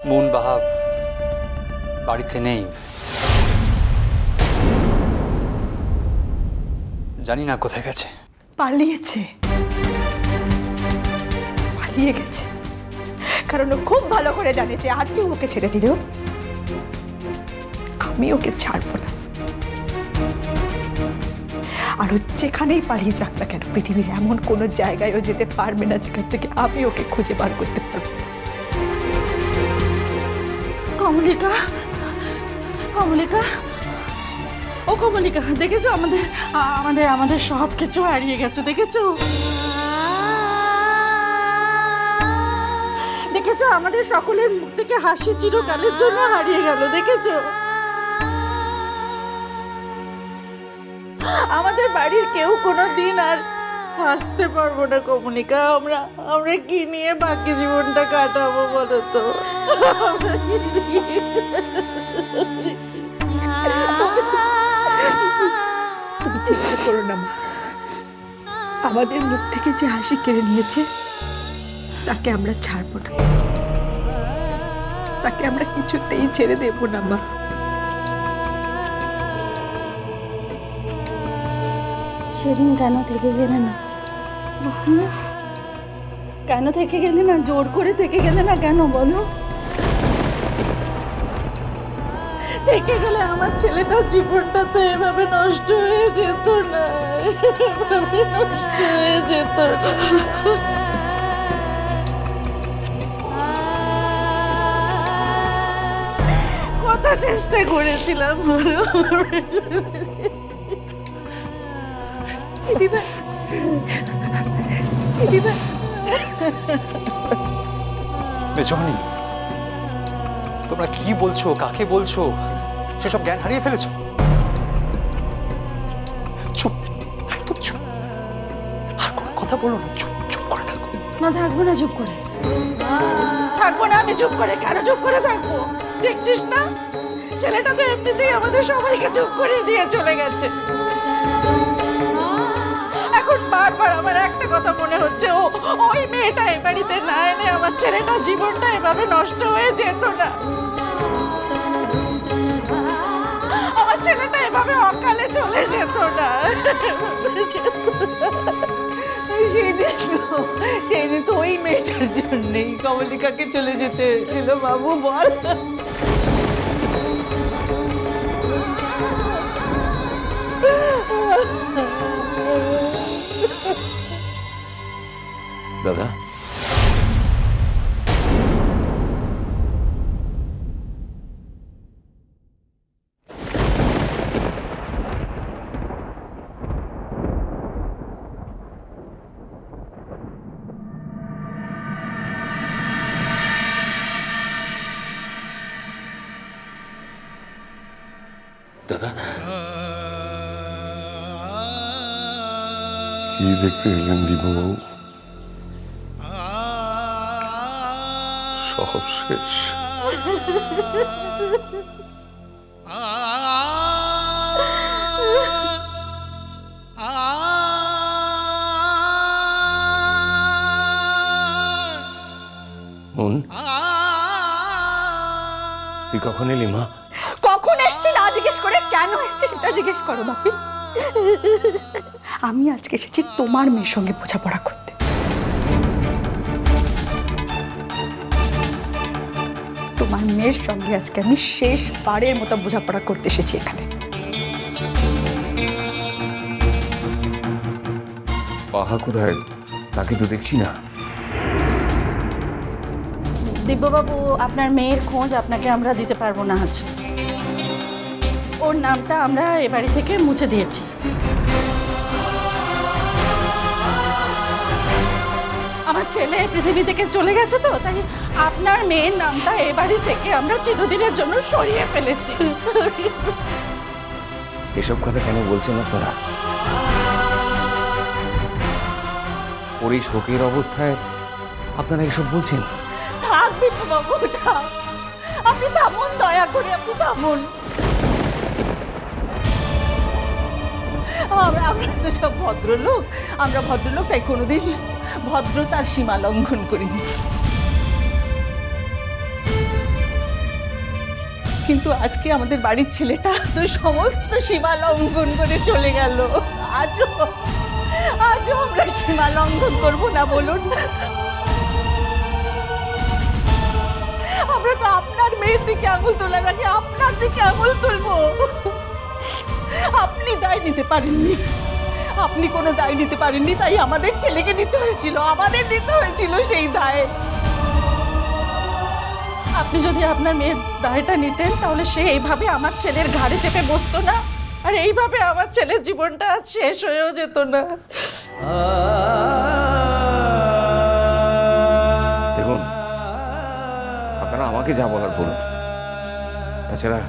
Moon বাহাব বাড়িতে নেই, জানি না কোথায় গেছে। পালিয়েছে, পালিয়ে গেছে, কারণ ও খুব ভালো করে জানে যে আর কেউ ওকে ছেড়ে দিলেও আমি ওকে ছাড়বো না। আর ও যেখানেই পালিয়ে যাক না কেন, পৃথিবীর এমন কোনো জায়গায় ও যেতে পারবে না যেখান থেকে আমি ওকে খুঁজে বার করতে পারবো। কমলিকা, কমলিকা, ও কমলিকা, দেখেছো আমাদের আমাদের আমাদের সব কিছু হারিয়ে গেছে, দেখেছো? দেখেছো আমাদের সকলের মুখ থেকে হাসি চিরকালের জন্য হারিয়ে গেল, দেখেছো? আমাদের বাড়ির কেউ কোনোদিন আর হাসতে পারবো না কমলিকা। আমরা আমরা কি নিয়ে বাকি জীবনটা কাটাবো বলো তো? তুমি চিন্তা করো না মা, আমাদের মুখ থেকে যে হাসি কেড়ে নিয়েছে তাকে আমরা ছাড়বো না, তাকে আমরা কিছুতেই ছেড়ে দেব না মা। সেদিন কেন থেকে গেলে না? কেন থেকে গেলে না? জোর করে থেকে গেলে না কেন বলো? থেকে গেলে আমার ছেলেটার জীবনটা তো এভাবে নষ্ট হয়ে যেত না, এভাবে নষ্ট হয়ে যেত না। কত চেষ্টা করেছিলাম বলো। মেজনি, তোমরা কি বলছো, কাকে বলছো, সেসব জ্ঞান হারিয়ে ফেলেছো? চুপ, একদম চুপ, আর কোনো কথা বলো না, চুপ চুপ করে থাকো। না থাকবো না, চুপ করে থাকবো না। আমি চুপ করে কেন চুপ করে থাকবো? দেখছিস না ছেলেটা তো এমনিতেই আমাদের সবাইকে চুপ করে দিয়ে চলে গেছে। এখন বারবার আমার একটা কথা মনে হচ্ছে, ওই মেয়েটা এ বাড়িতে না এনে আমার ছেলেটা জীবনটা এভাবে নষ্ট হয়ে যেত না, আমার ছেলেটা এভাবে অকালে চলে যেত না। সেই দিন তো ওই মেয়েটার জন্যই কমলিকাকে চলে যেতে হয়েছিল বাবু, বল। দাদা, দাদা কি দেখতে এলেন দীপবাবু? সব শেষ। মুন, তুই কখন এলি মা? কখন এসছি না জিজ্ঞেস করে কেন এসছি সেটা জিজ্ঞেস করো বাপি। আমি আজকে এসেছি তোমার মেয়ের সঙ্গে বোঝাপড়া করতে। তোমার মেয়ের সঙ্গে আজকে আমি শেষবারের মতো বোঝাপড়া করতে এসেছি এখানে। পাহা কোথায়? তাকে তো দেখছি না। দিব্যবাবু, আপনার মেয়ের খোঁজ আপনাকে আমরা দিতে পারবো না আজ। ওর নামটা আমরা এ বাড়ি থেকে মুছে দিয়েছি। আমার ছেলে পৃথিবী থেকে চলে গেছে, তো তাই আপনার মেয়ের নামটা এ বাড়ি থেকে আমরা চিরদিনের জন্য সরিয়ে ফেলেছি। এসব কথা কেন বলছেন আপনারা? ওর এই শোকের অবস্থায় আপনারা এসব বলছেন? থাক দিব্যবাবু, থাক, আপনি থামুন, দয়া করে আপনি থামুন। আমরা তো সব ভদ্রলোক, আমরা ভদ্রলোক, তাই কোনোদিন ভদ্রতার সীমা লঙ্ঘন করিনি। কিন্তু আজকে আমাদের বাড়ির ছেলেটা তো সমস্ত সীমা লঙ্ঘন করে চলে গেল। আজও আজও আমরা সীমা লঙ্ঘন করবো না বলুন? আমরা তো আপনার মেয়ের দিকে আঙুল তোলার আগে আপনার দিকে আঙুল তুলবো। আপনি দায় নিতে পারেননি, আপনি কোনো দায় নিতে পারেননি, তাই আমাদের ছেলেকে নিতে হয়েছিল, আমাদের নিতে হয়েছিল সেই দায়। আপনি যদি আপনার মেয়ের দায়টা নিতেন তাহলে সে এইভাবে আমার ছেলের ঘাড়ে চেপে বসতো না, আর এইভাবে আমার ছেলের জীবনটা শেষ হয়েও যেত না। দেখুন, আপনারা আমাকে যা বলার বলুন। তাছাড়া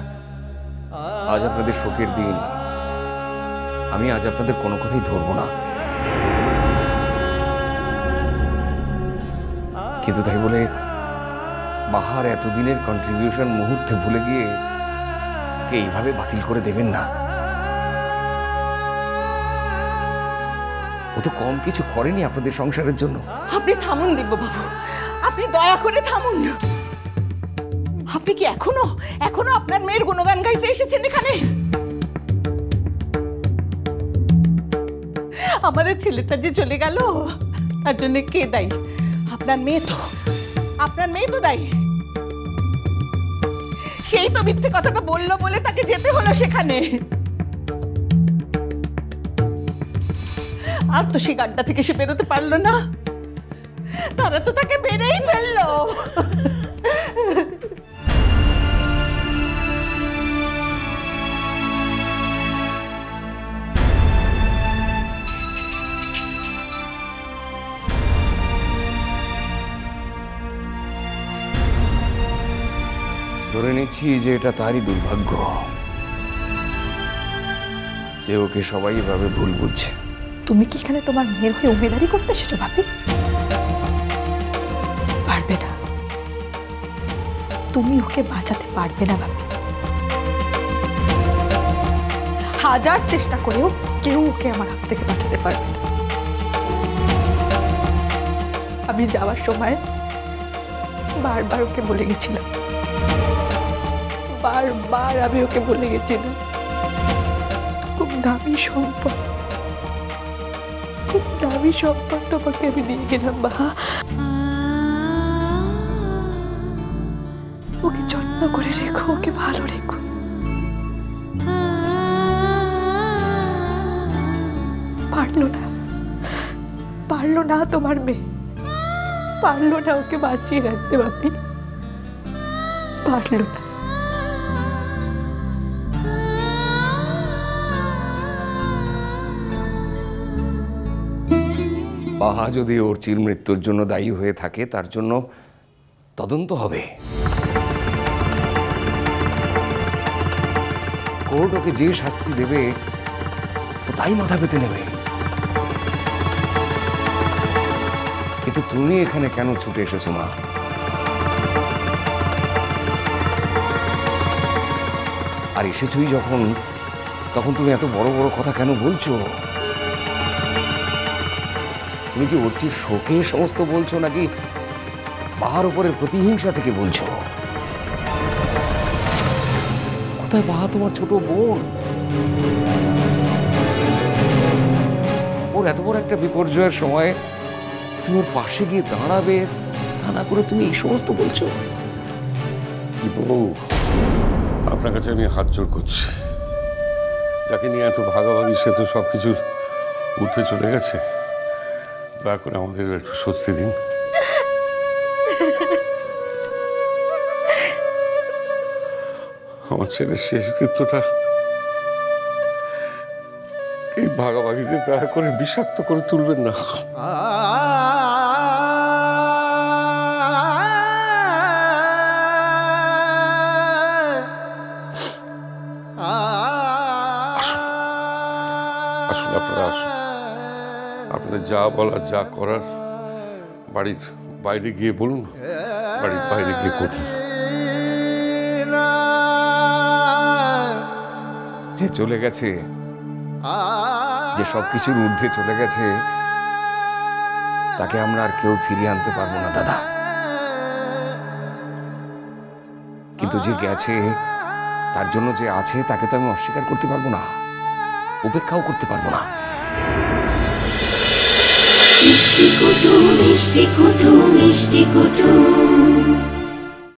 আজ আপনাদের শোকের দিন, আমি আজ আপনাদের কোনো কথাই ধরবো না। কিন্তু তাই বলে বাহার এতদিনের কন্ট্রিবিউশন মুহূর্তে ভুলে গিয়ে কে এইভাবে বাতিল করে দেবেন না। ও তো কম কিছু করেনি আপনাদের সংসারের জন্য। আপনি থামুন দিব্যবাবু, আপনি দয়া করে থামুন। আপনি কি এখনো এখনো আপনার মেয়ের গুণগান গাইতে এসেছেন এখানে? আমাদের ছেলেটা যে চলে গেল তার জন্য কে দায়ী? আপনার মেয়ে তো, আপনার মেয়ে তো দায়ী। সেই তো মিথ্যে কথাটা বললো বলে তাকে যেতে হলো সেখানে। আর তো সেই গাড্ডা থেকে সে বেরোতে পারলো না, তারা তো তাকে বেরেই ফেললো। ধরে নিচ্ছি যে এটা তারই দুর্ভাগ্য যে ওকে সবাই এভাবে ভুল বুঝছে। তুমি কি এখানে তোমার মেয়ের হয়ে উমেদারি করতে এসেছো ভাবি? পারবে না, তুমি ওকে বাঁচাতে পারবে না ভাবি। হাজার চেষ্টা করেও কেউ ওকে আমার হাত থেকে বাঁচাতে পারবে না। আমি যাওয়ার সময় বারবার ওকে বলে গেছিলাম, বারবার আমি ওকে বলে গেছিলাম খুব দামি সম্পদ, খুব দামি সম্পদ তোমাকে আমি দিয়ে গেলাম মা, ওকে যত্ন করে রেখো, ওকে ভালো রেখো। পারলো না তোমার মেয়ে, পারলো না ওকে বাঁচিয়ে রাখতে বাপি, পারলো না। বাহা যদি ওর চির মৃত্যুর জন্য দায়ী হয়ে থাকে তার জন্য তদন্ত হবে। কোর্ট ওকে যে শাস্তি দেবে ও তাই মাথা পেতে নেবে। কিন্তু তুমি এখানে কেন ছুটে এসেছো মা? আর এসেছই যখন, তখন তুমি এত বড় বড় কথা কেন বলছো? তুমি কি অর্চির শোকে সমস্ত বলছো নাকি বাহার উপরের প্রতিহিংসা থেকে বলছো? কোথায় বাহা তোমার ছোট বোন? ওর এত বড় একটা বিপর্যয়ের সময় তুমি ওর পাশে গিয়ে দাঁড়াবে, তা না করে তুমি এই সমস্ত বলছো? দীপবাবু, আপনার কাছে আমি হাত জোড় করছি। যাকে নিয়ে এত ভাগাভাগি সে তো সবকিছুর উঠে চলে গেছে। দয়া করে আমাদের একটু স্বস্তি দিন। আমার ছেলের শেষকৃত্যটা এই ভাগাভাগিতে দয়া করে বিষাক্ত করে তুলবেন না। আসুন, আপনারা আসুন। আপনাদের যা বলার যা করার বাড়ির বাইরে গিয়ে বলুন, বাড়ির বাইরে গিয়ে করুন। যে চলে গেছে, যে সবকিছুর ঊর্ধ্বে চলে গেছে, তাকে আমরা আর কেউ ফিরিয়ে আনতে পারবো না দাদা। কিন্তু যে গেছে তার জন্য যে আছে তাকে তো আমি অস্বীকার করতে পারবো না, উপেক্ষাও করতে পারবো না। মিষ্টি কুটু মিষ্টি কুটু মিষ্টি কুটু।